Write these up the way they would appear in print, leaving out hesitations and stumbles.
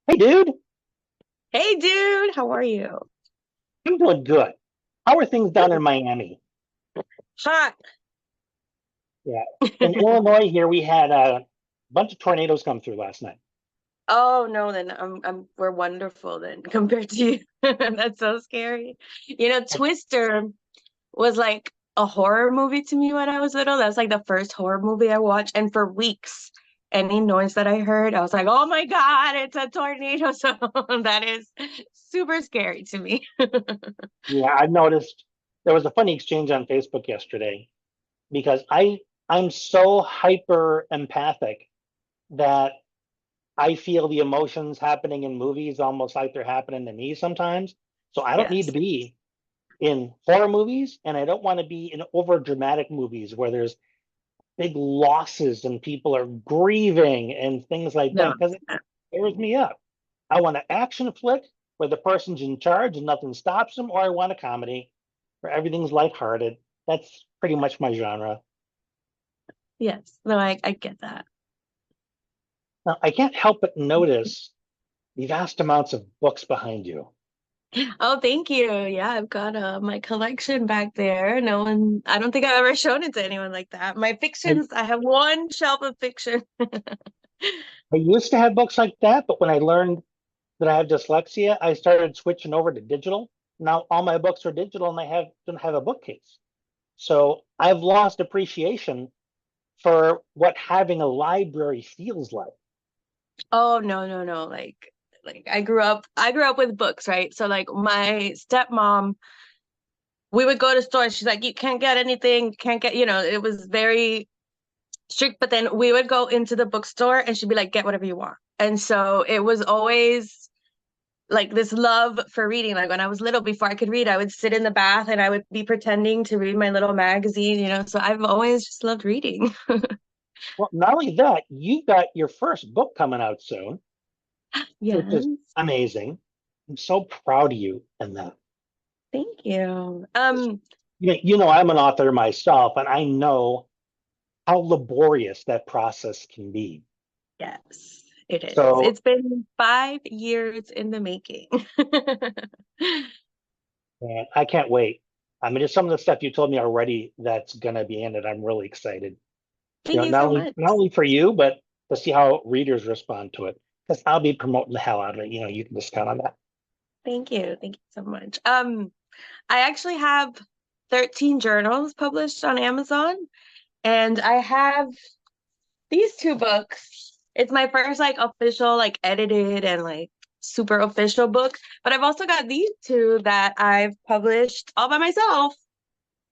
Hey, dude, Hey dude, how are you? I'm doing good. How are things down in Miami? Hot. Yeah. In Illinois, here we had a bunch of tornadoes come through last night. Oh no, then we're wonderful then compared to you. That's so scary. Twister was like a horror movie to me when I was little. That's like the first horror movie I watched. And for weeks, any noise that I heard, I was like, oh my God, it's a tornado. So that is super scary to me. Yeah, I've noticed there was a funny exchange on Facebook yesterday because I'm so hyper empathic that I feel the emotions happening in movies almost like they're happening to me sometimes. So I don't need to Yes. be in horror movies and I don't want to be in over dramatic movies where there's big losses and people are grieving and things like No. that because it tears me up. I want an action flick where the person's in charge and nothing stops them, or I want a comedy where everything's lighthearted. That's pretty much my genre. Yes. No, I get that. Now, I can't help but notice the vast amounts of books behind you. Oh, thank you. Yeah, I've got my collection back there. No one, I don't think I've ever shown it to anyone like that. My I, fictions, I have one shelf of fiction. I used to have books like that, but when I learned that I have dyslexia, I started switching over to digital. Now all my books are digital and I don't have a bookcase. So I've lost appreciation for what having a library feels like. Oh, no, no, no. Like I grew up with books, right? So like my stepmom, we would go to stores. She's like, you can't get anything, you can't get, it was very strict, but then we would go into the bookstore and she'd be like, get whatever you want. And so it was always like this love for reading. Like when I was little, before I could read, I would sit in the bath and I would be pretending to read my little magazine. So I've always just loved reading. Well, not only that, you've got your first book coming out soon, which is Yes. amazing. I'm so proud of you in that. Thank you. I'm an author myself, and I know how laborious that process can be. Yes, it is. So, It's been 5 years in the making. man, I can't wait. I mean, just some of the stuff you told me already that's gonna be in it. I'm really excited. Thank you Not so only much. not only for you, but to see how readers respond to it. Because I'll be promoting the hell out of it. You can just count on that. Thank you. Thank you so much. I actually have 13 journals published on Amazon, and I have these two books. It's my first like official, like edited and like super official book. But I've also got these two that I've published all by myself.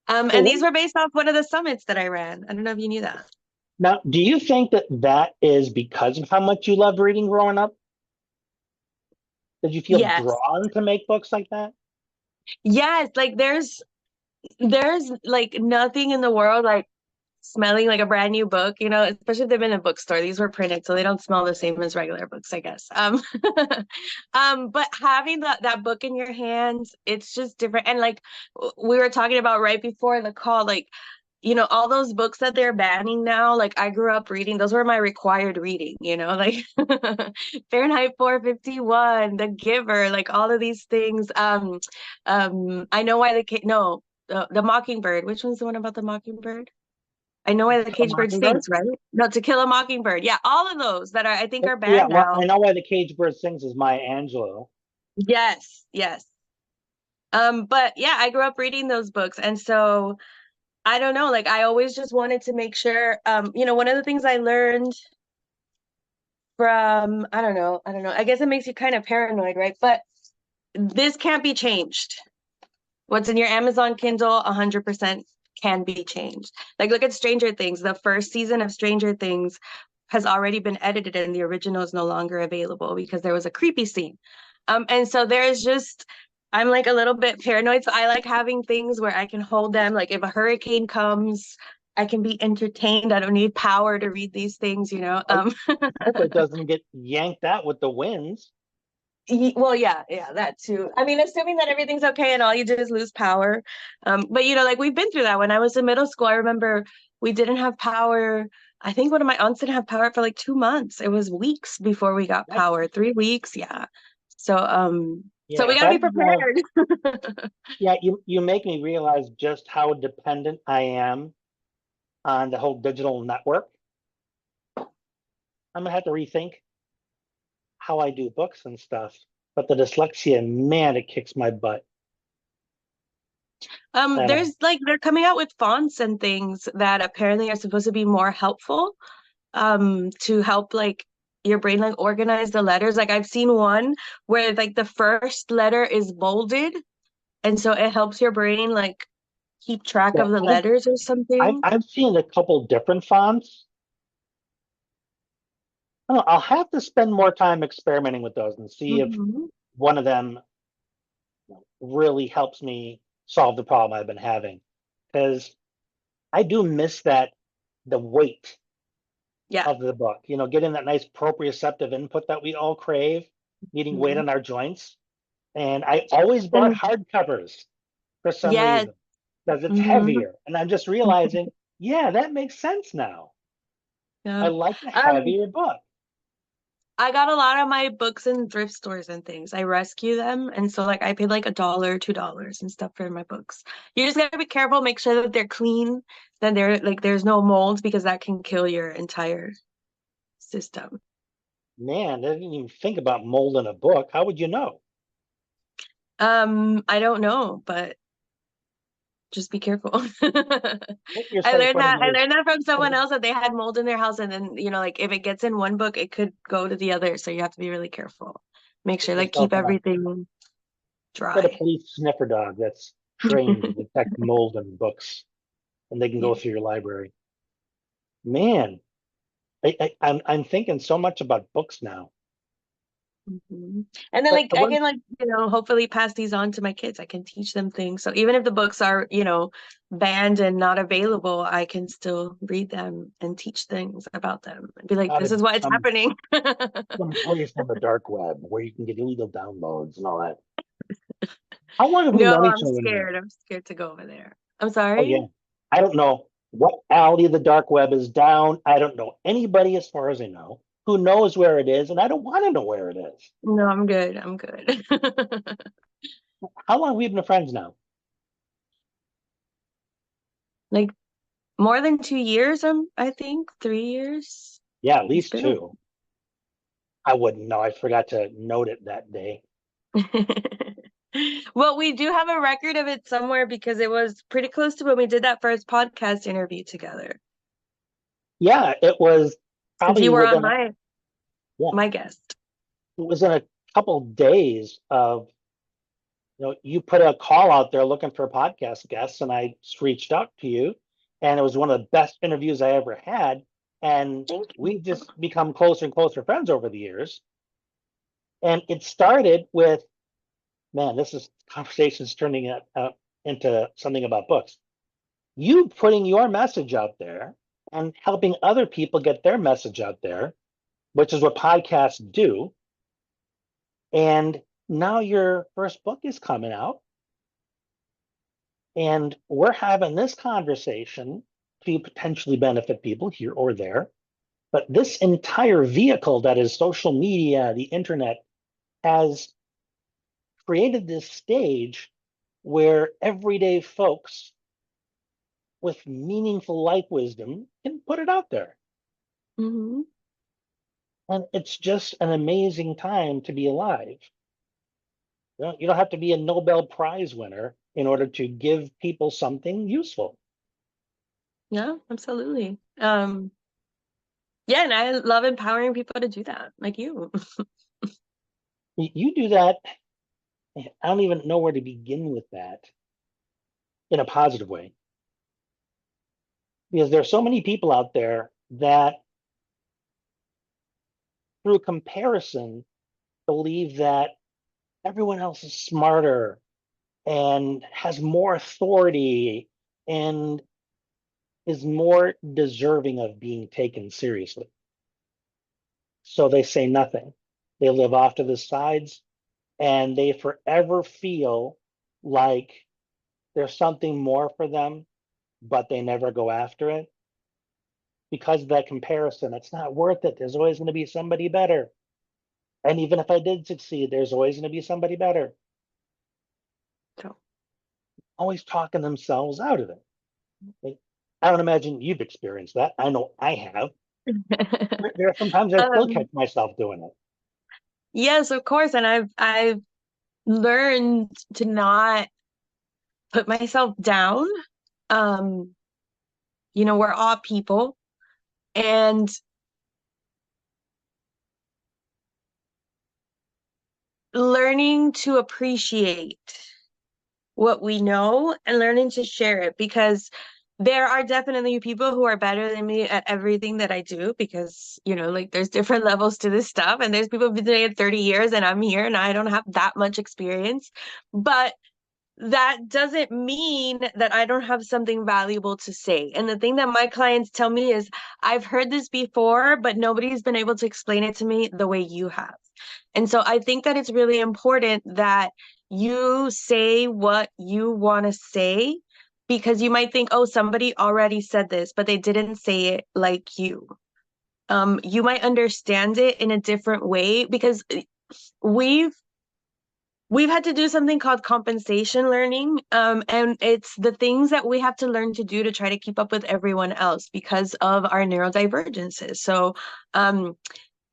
And these So were based off one of the summits that I ran. I don't know if you knew that. now, do you think that that is because of how much you loved reading growing up? Did you feel Yes. drawn to make books like that? Yes, like there's like nothing in the world like smelling like a brand new book, especially if they've been in a bookstore. These were printed, so they don't smell the same as regular books, I guess. But having that book in your hands, it's just different. And like we were talking about right before the call, like all those books that they're banning now, like I grew up reading, those were my required reading, like Fahrenheit 451, The Giver, like all of these things. I know why no, the Mockingbird. Which one's the one about the Mockingbird? I know why the Kill a caged bird Mockingbird? sings, right? No, To Kill a Mockingbird. Yeah, all of those that I think are Yeah, banned well, now. I know why the cage bird sings is Maya Angelou. Yes, yes. But yeah, I grew up reading those books, and so I don't know, like I always just wanted to make sure. One of the things I learned from I don't know. I guess it makes you kind of paranoid, right? But this can't be changed. What's in your Amazon Kindle, 100% can be changed. Like look at Stranger Things. The first season of Stranger Things has already been edited and the original is no longer available because there was a creepy scene. And so there's just I'm like a little bit paranoid. So I like having things where I can hold them. Like if a hurricane comes, I can be entertained. I don't need power to read these things. I hope it doesn't get yanked out with the winds. Well, yeah, yeah, that too. I mean, assuming that everything's okay and all you do is lose power. But like we've been through that. When I was in middle school, I remember we didn't have power I think one of my aunts didn't have power for like 2 months. It was weeks before we got That's, power, 3 weeks. Yeah. So, so yeah, we if gotta I be didn't have, prepared. yeah, you make me realize just how dependent I am on the whole digital network. I'm gonna have to rethink how I do books and stuff. But the dyslexia, man, it kicks my butt. And There's like they're coming out with fonts and things that apparently are supposed to be more helpful, to help like your brain like organize the letters. Like I've seen one where like the first letter is bolded, and so it helps your brain like keep track yeah, of the letters or something. I've seen a couple different fonts. I don't know, I'll have to spend more time experimenting with those and see if Hmm. one of them really helps me solve the problem I've been having. Because I do miss that the weight Yeah. of the book, getting that nice proprioceptive input that we all crave, needing weight Mhm. on our joints. And I always bought And hardcovers for some yes. reason because it's Hmm. heavier. And I'm just realizing, yeah, that makes sense now. I Yeah. like the Um, heavier book. I got a lot of my books in thrift stores and things. I rescue them, and so like I paid like $1, $2 and stuff for my books. You just gotta be careful, make sure that they're clean, that they're like there's no molds because that can kill your entire system. Man, I didn't even think about molding a book. How would you know? I don't know, but just be careful. Get yourself one of I those. learned that from someone else that they had mold in their house, and then like if it gets in one book, it could go to the other. So you have to be really careful. Make Get sure like yourself keep a everything get a dry. police sniffer dog that's trained to detect mold in books, and they can Yeah. go through your library. Man, I'm thinking so much about books now. Mhm. And then But like the I one, can like hopefully pass these on to my kids. I can teach them things. So even if the books are banned and not available, I can still read them and teach things about them and be like, got this is why it's some happening. some place on the dark web where you can get illegal downloads and all that. How long have we No, known each I'm other now? scared. I'm scared to go over there. I'm Oh yeah, sorry. I don't know what alley the dark web is down. I don't know anybody, as far as I know, who knows where it is, and I don't want to know where it is. No, I'm good. I'm good. How long have we been friends now? Like more than 2 years, I think 3 years. Yeah, at It's least been a two. I wouldn't know. I forgot to note it that day. Well, we do have a record of it somewhere because it was pretty close to when we did that first podcast interview together. Yeah, it was Since probably you were on within yeah, my guest. it was in a couple days of you put a call out there looking for podcast guests, and I just reached out to you, and it was one of the best interviews I ever had, and Thank you. we just become closer and closer friends over the years. And it started with, man, this is conversations turning it into something about books. You putting your message out there and helping other people get their message out there, which is what podcasts do. And now your first book is coming out, and we're having this conversation to potentially benefit people here or there. But this entire vehicle that is social media, the internet, has created this stage where everyday folks with meaningful life wisdom can put it out there. Hmm. And it's just an amazing time to be alive. You don't have to be a Nobel Prize winner in order to give people something useful. Yeah, absolutely. Yeah, and I love empowering people to do that, like you. You do that. I don't even know where to begin with that in a positive way, because there's so many people out there that, through comparison, believe that everyone else is smarter and has more authority and is more deserving of being taken seriously. So they say nothing. They live off to the sides, and they forever feel like there's something more for them, but they never go after it. because of that comparison. It's not worth it. There's always going to be somebody better. And even if I did succeed, there's always going to be somebody better. So. Always talking themselves out of it. Like, I don't imagine you've experienced that. I know I have. There are sometimes I still catch myself doing it. Yes, of course. And I've learned to not put myself down. Um, we're all people, and learning to appreciate what we know and learning to share it, because there are definitely people who are better than me at everything that I do, because like there's different levels to this stuff, and there's people who've been doing it 30 years and I'm here and I don't have that much experience. But that doesn't mean that I don't have something valuable to say. And the thing that my clients tell me is, I've heard this before, but nobody's been able to explain it to me the way you have. And so I think that it's really important that you say what you want to say, because you might think, oh, somebody already said this, but they didn't say it like you. You might understand it in a different way, because we've had to do something called compensation learning. And it's the things that we have to learn to do to try to keep up with everyone else because of our neurodivergences. So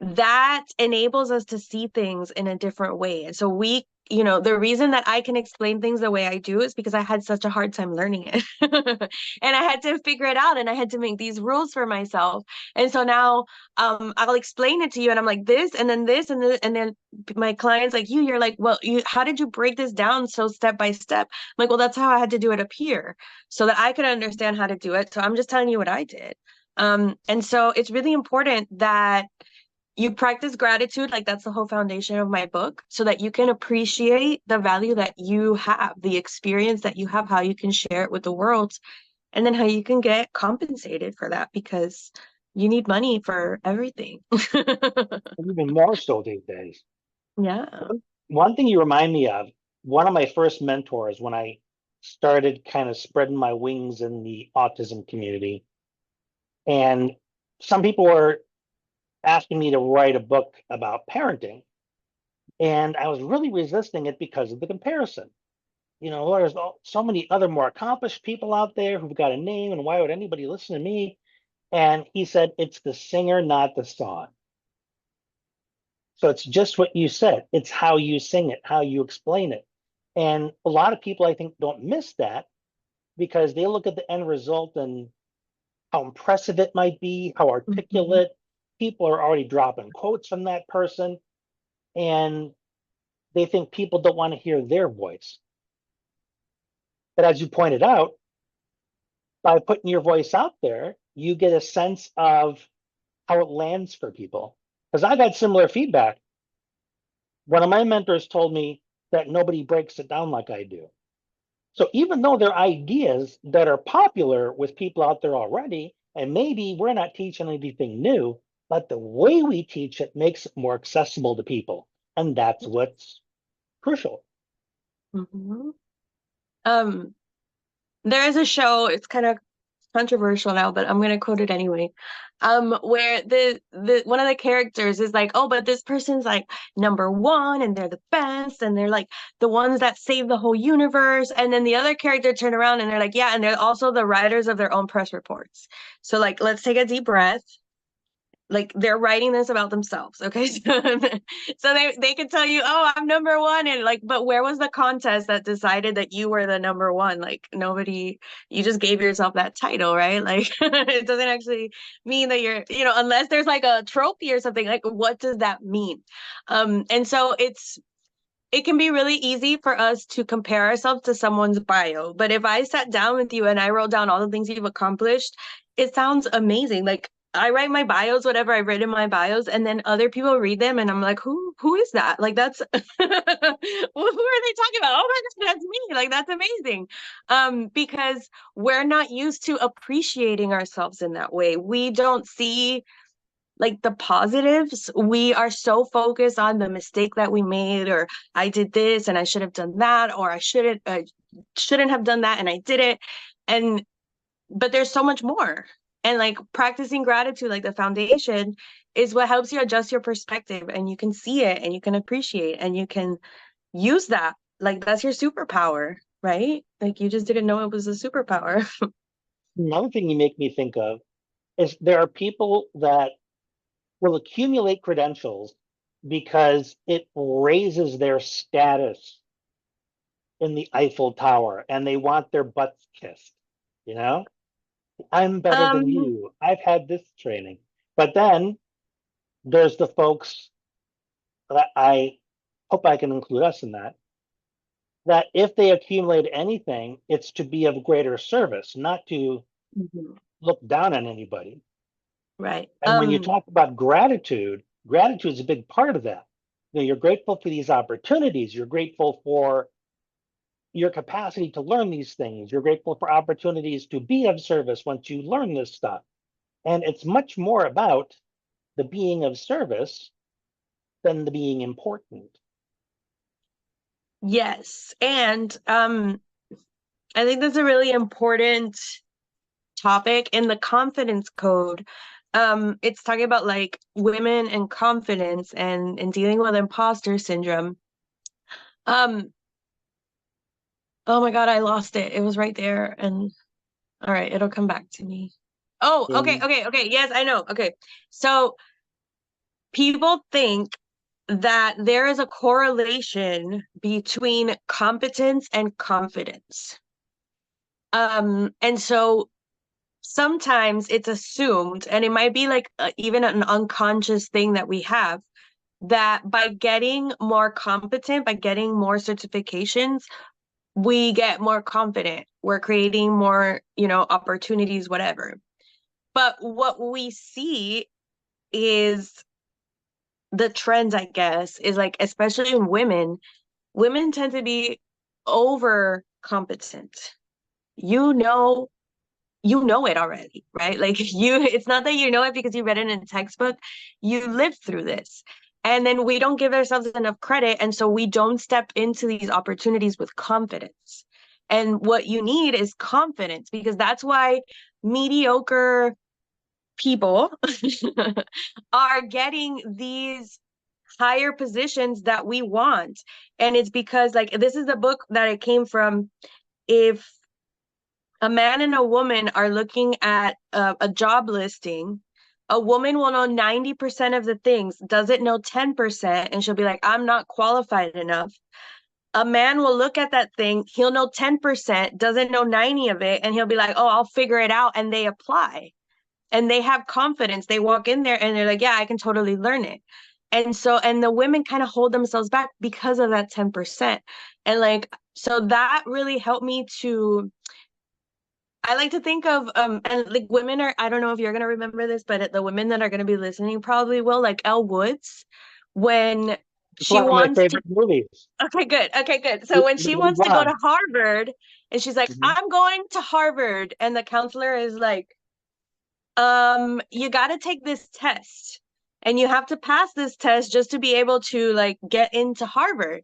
that enables us to see things in a different way. And so the reason that I can explain things the way I do is because I had such a hard time learning it. And I had to figure it out, and I had to make these rules for myself. And so now I'll explain it to you, and I'm like, this, and then this, and then my clients like you're like, well, how did you break this down so step by step? I'm like, well, that's how I had to do it up here so that I could understand how to do it. So I'm just telling you what I did. And so it's really important that you practice gratitude, like that's the whole foundation of my book, so that you can appreciate the value that you have, the experience that you have, how you can share it with the world, and then how you can get compensated for that, because you need money for everything. Even more so these days. Yeah. One thing you remind me of, one of my first mentors when I started kind of spreading my wings in the autism community, and some people were asking me to write a book about parenting, and I was really resisting it because of the comparison. There's so many other more accomplished people out there who've got a name, and why would anybody listen to me? And he said, it's the singer, not the song. So it's just what you said. It's how you sing it, how you explain it. And a lot of people, I think, don't miss that because they look at the end result and how impressive it might be, how articulate. People are already dropping quotes from that person, and they think people don't want to hear their voice. But as you pointed out, by putting your voice out there, you get a sense of how it lands for people. Because I've had similar feedback. One of my mentors told me that nobody breaks it down like I do. So even though there are ideas that are popular with people out there already, and maybe we're not teaching anything new, but the way we teach it makes it more accessible to people. And that's what's crucial. Mm-hmm. There is a show, it's kind of controversial now, but I'm gonna quote it anyway. Where the one of the characters is like, oh, but this person's like number one and they're the best and they're like the ones that save the whole universe. And then the other character turned around and they're like, yeah, and they're also the writers of their own press reports. So like, let's take a deep breath. Like they're writing this about themselves, okay? So they could tell you, oh, I'm number one, and like, but where was the contest that decided that you were the number one? Like nobody, you just gave yourself that title, right? Like it doesn't actually mean that you're, unless there's like a trophy or something. Like what does that mean? And so it can be really easy for us to compare ourselves to someone's bio. But if I sat down with you and I wrote down all the things you've accomplished, it sounds amazing. Like I write my bios, whatever I've written in my bios, and then other people read them and I'm like, who is that? Like that's who are they talking about? Oh my God, that's me. Like that's amazing. Because we're not used to appreciating ourselves in that way. We don't see like the positives. We are so focused on the mistake that we made, or I did this and I should have done that, or I shouldn't have done that and I did it. But there's so much more. And like practicing gratitude, like the foundation, is what helps you adjust your perspective, and you can see it and you can appreciate and you can use that. Like that's your superpower, right? Like you just didn't know it was a superpower. Another thing you make me think of is there are people that will accumulate credentials because it raises their status in the Eiffel Tower and they want their butts kissed. You know, I'm better than Um, you. I've had this training. But then there's the folks that I hope I can include us in that, that if they accumulate anything, it's to be of greater service, not to mhm, look down on anybody. right. And when you talk about gratitude, gratitude is a big part of that. You know, you're grateful for these opportunities. You're grateful for your capacity to learn these things. You're grateful for opportunities to be of service once you learn this stuff. And it's much more about the being of service than the being important. Yes. And I think that's a really important topic in the confidence code. It's talking about like women and confidence and dealing with imposter syndrome. Um, oh my God, I lost it. It was right there. And all right, it'll come back to me. Oh, okay, In okay, okay. Yes, I know. Okay. So people think that there is a correlation between competence and confidence. And so sometimes it's assumed, and it might be like even an unconscious thing that we have, that by getting more competent, by getting more certifications, we get more confident. We're creating more, opportunities, whatever. But what we see is the trends, I guess, is like, especially in women tend to be over competent. You know, you know it already, right? Like it's not that you know it because you read it in a textbook, you lived through this. And then we don't give ourselves enough credit. And so we don't step into these opportunities with confidence. And what you need is confidence, because that's why mediocre people are getting these higher positions that we want. And it's because, like, this is the book that it came from. If a man and a woman are looking at a job listing, a woman will know 90% of the things, doesn't know 10%, and she'll be like, I'm not qualified enough. A man will look at that thing, he'll know 10%, doesn't know 90 of it, and he'll be like, oh, I'll figure it out. And they apply and they have confidence. They walk in there and they're like, yeah, I can totally learn it. And so, and the women kind of hold themselves back because of that 10%. And like, so that really helped me to, I like to think of, and like women are, I don't know if you're going to remember this, but the women that are going to be listening probably will, like Elle Woods, when it's she one of my wants to, favorite movies. okay, good. Okay, good. So when she Move wants to go on. to Harvard and she's like, Mhm. I'm going to Harvard. And the counselor is like, you got to take this test and you have to pass this test just to be able to like get into Harvard.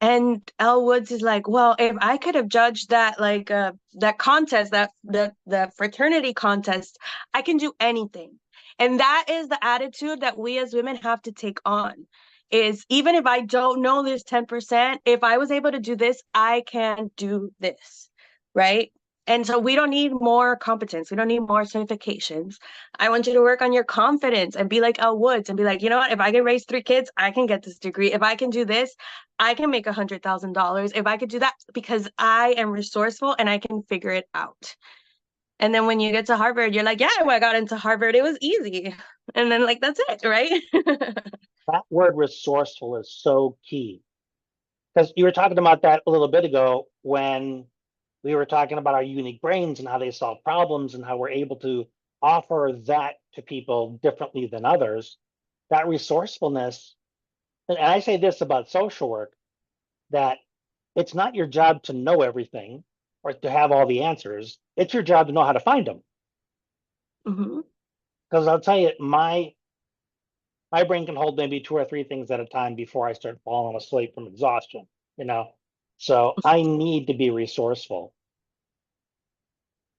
And Elle Woods is like, well, if I could have judged that, like that contest, that fraternity contest, I can do anything. And that is the attitude that we as women have to take on. Is even if I don't know this 10%, if I was able to do this, I can do this, right? And so we don't need more competence. We don't need more certifications. I want you to work on your confidence and be like Elle Woods and be like, you know what? If I can raise 3 kids, I can get this degree. If I can do this, I can make $100,000 if I could do that, because I am resourceful and I can figure it out. And then when you get to Harvard, you're like, yeah, I got into Harvard. It was easy. And then like, that's it, right? That word resourceful is so key because you were talking about that a little bit ago when we were talking about our unique brains and how they solve problems and how we're able to offer that to people differently than others. That resourcefulness, and I say this about social work, that it's not your job to know everything or to have all the answers. It's your job to know how to find them. Mm-hmm. Because I'll tell you, my brain can hold maybe two or three things at a time before I start falling asleep from exhaustion, you know. So I need to be resourceful.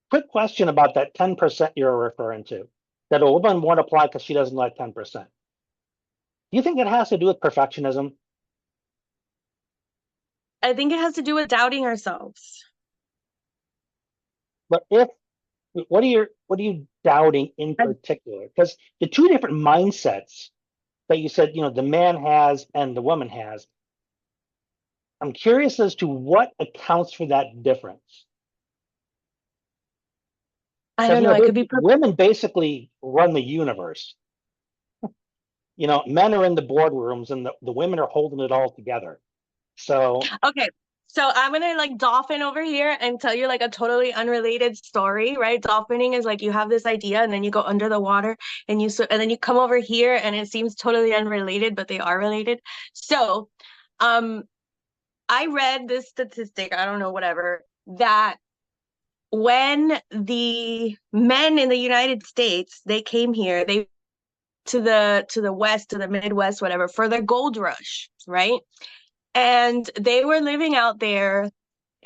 Quick question about that 10% you're referring to, that a woman won't apply because she doesn't like 10%. Do you think it has to do with perfectionism? I think it has to do with doubting ourselves. But if what are you doubting in I, particular? Because the two different mindsets that you said, the man has and the woman has, I'm curious as to what accounts for that difference. I Because don't know. I could be women basically run the universe. Men are in the boardrooms and the women are holding it all together. So okay. So I'm gonna like dolphin over here and tell you like a totally unrelated story, right? Dolphining is like you have this idea and then you go under the water and and then you come over here and it seems totally unrelated, but they are related. So, um, I read this statistic, I don't know, whatever, that when the men in the United States, they came here, they to the west, to the Midwest, whatever, for their gold rush, right? And they were living out there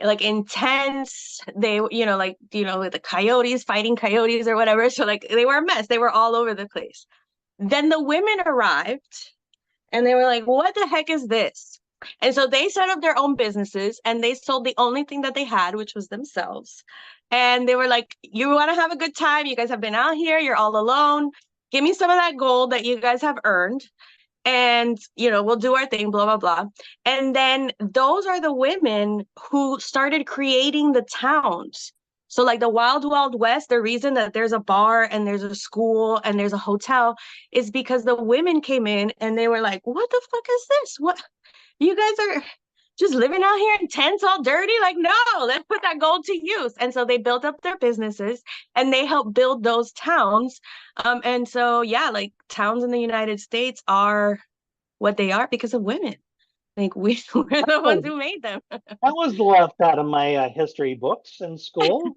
like intense. They, like, with the coyotes, fighting coyotes or whatever. So like they were a mess. They were all over the place. Then the women arrived and they were like, what the heck is this? And so they set up their own businesses and they sold the only thing that they had, which was themselves. And they were like, you want to have a good time? You guys have been out here. You're all alone. Give me some of that gold that you guys have earned and we'll do our thing, blah blah blah. And then those are the women who started creating the towns. So like the wild west, the reason that there's a bar and there's a school and there's a hotel is because the women came in and they were like, what the fuck is this? What, you guys are just living out here in tents all dirty? Like, no, let's put that gold to use. And so they built up their businesses and they helped build those towns. And so, yeah, like towns in the United States are what they are because of women. Like we're the ones was, who made them. that was left out of my history books in school.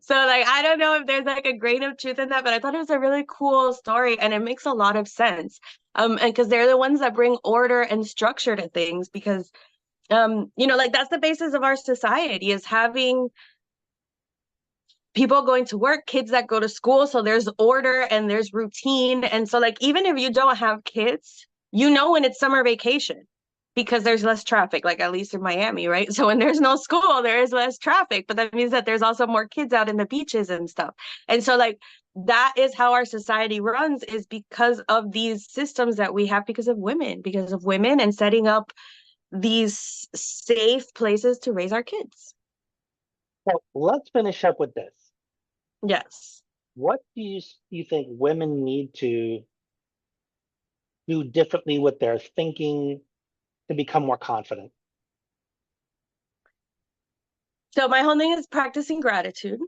So like I don't know if there's like a grain of truth in that, but I thought it was a really cool story and it makes a lot of sense. And because they're the ones that bring order and structure to things because like that's the basis of our society is having people going to work, kids that go to school. So there's order and there's routine. And so like even if you don't have kids, when it's summer vacation because there's less traffic, like at least in Miami, right? So when there's no school, there is less traffic, but that means that there's also more kids out in the beaches and stuff. And so like that is how our society runs is because of these systems that we have because of women and setting up these safe places to raise our kids. So let's finish up with this. Yes. What do you think women need to do differently with their thinking to become more confident? So my whole thing is practicing gratitude.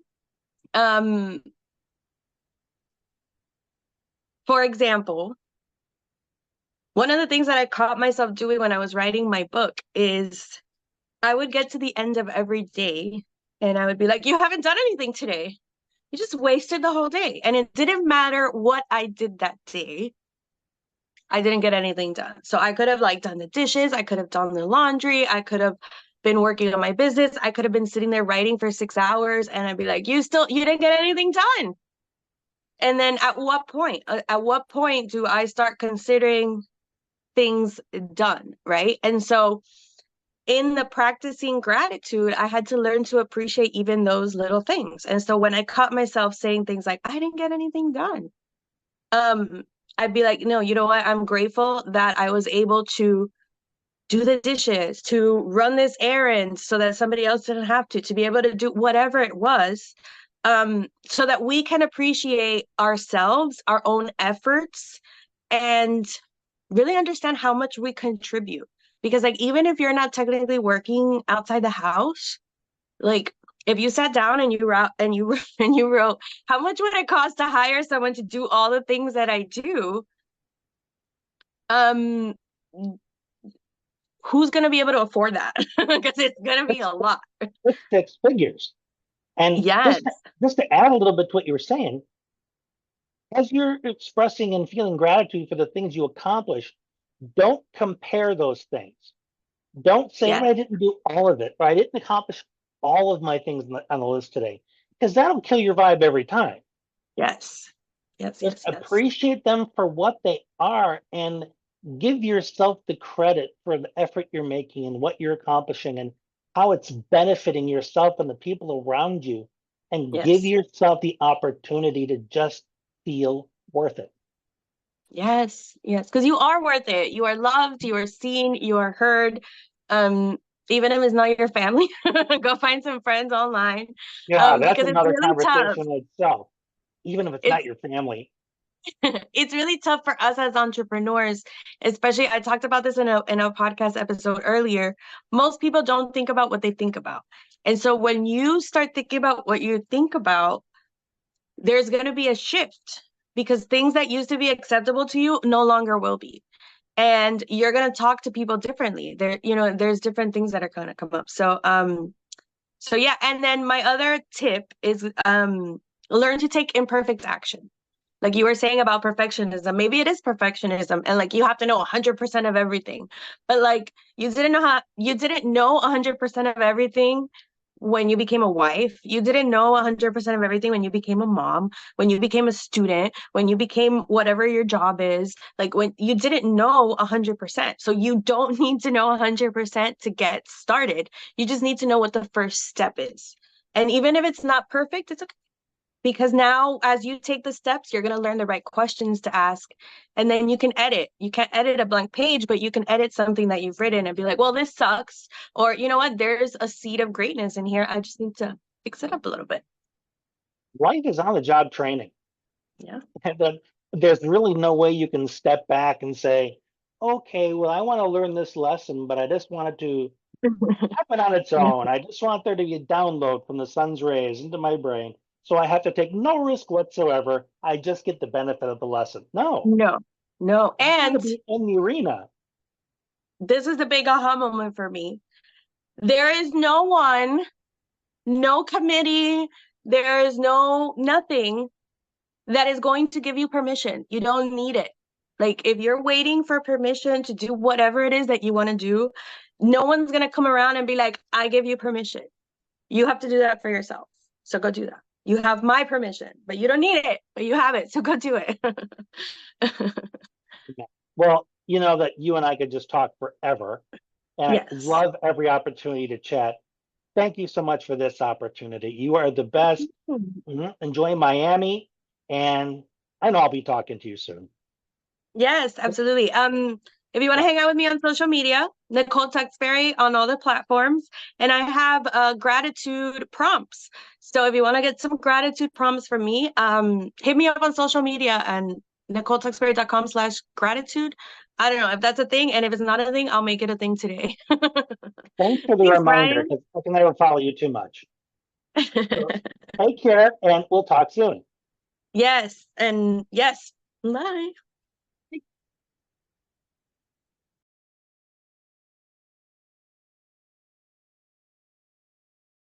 Um, for example, one of the things that I caught myself doing when I was writing my book is I would get to the end of every day and I would be like, you haven't done anything today. You just wasted the whole day. And it didn't matter what I did that day. I didn't get anything done. So I could have like done the dishes, I could have done the laundry, I could have been working on my business, I could have been sitting there writing for 6 hours and I'd be like, you didn't get anything done. And then at what point? At what point do I start considering things done, right? And so in the practicing gratitude, I had to learn to appreciate even those little things. And so when I caught myself saying things like, I didn't get anything done, um, I'd be like, no, you know what? I'm grateful that I was able to do the dishes, to run this errand so that somebody else didn't have to be able to do whatever it was, so that we can appreciate ourselves, our own efforts, and really understand how much we contribute. Because like even if you're not technically working outside the house, like if you sat down and you wrote and you wrote how much would it cost to hire someone to do all the things that I do, um who's going to be able to afford that? Because it's going to be a lot. It's six figures. And Yes. just to add a little bit to what you were saying, as you're expressing and feeling gratitude for the things you accomplish, don't compare those things. Don't say, Yes. well, I didn't do all of it, or I didn't accomplish all of my things on the list today. because that'll kill your vibe every time. Yes. Yes, Just yes, yes. appreciate them for what they are and give yourself the credit for the effort you're making and what you're accomplishing and how it's benefiting yourself and the people around you. And give Yes. yourself the opportunity to just feel worth it. Yes. Yes. Because you are worth it. You are loved, you are seen, you are heard. Um, Even if it's not your family, go find some friends online. Yeah, that's Because it's another really tough. conversation in itself, even if it's not It's your family. it's really tough for us as entrepreneurs, especially I talked about this in a podcast episode earlier. Most people don't think about what they think about. And so when you start thinking about what you think about, there's going to be a shift because things that used to be acceptable to you no longer will be. And you're going to talk to people differently. There's different things that are going to come up. So yeah, and then my other tip is learn to take imperfect action. Like you were saying about perfectionism, maybe it is perfectionism and like you have to know 100% of everything. But like you didn't know 100% of everything when you became a wife. You didn't know 100% of everything when you became a mom, when you became a student, when you became whatever your job is. Like when you didn't know 100%. So you don't need to know 100% to get started. You just need to know what the first step is. And even if it's not perfect, it's okay, because now as you take the steps, you're going to learn the right questions to ask, and then you can edit. You can't edit a blank page, but you can edit something that you've written and be like, well, this sucks, or you know what, there's a seed of greatness in here, I just need to fix it up a little bit. Life is on the job training. Yeah. And then there's really no way you can step back and say, okay, well, I want to learn this lesson, but I just wanted to happen on its Yeah. own. I just want there to be a download from the sun's rays into my brain. So I have to take no risk whatsoever. I just get the benefit of the lesson. No, No, no. you got to And be in the arena. this is the big aha moment for me. There is no one, no committee, there is no nothing that is going to give you permission. You don't need it. Like if you're waiting for permission to do whatever it is that you want to do, no one's going to come around and be like, I give you permission. You have to do that for yourself. So go do that. You have my permission, but you don't need it, but you have it. So go do it. Yeah. Well, you know that you and I could just talk forever, and I Yes. love every opportunity to chat. Thank you so much for this opportunity. You are the best. Enjoy Miami, and I know I'll be talking to you soon. Yes, absolutely. If you want to Yeah. hang out with me on social media, Nicole Tuxbury on all the platforms, and I have gratitude prompts. So if you want to get some gratitude prompts from me, hit me up on social media and NicoleTuxbury.com/gratitude. I don't know if that's a thing, and if it's not a thing, I'll make it a thing today. Thanks for the Thanks, reminder Brian. because I can never follow you too much. So take care, and we'll talk soon. Yes, and yes. Bye.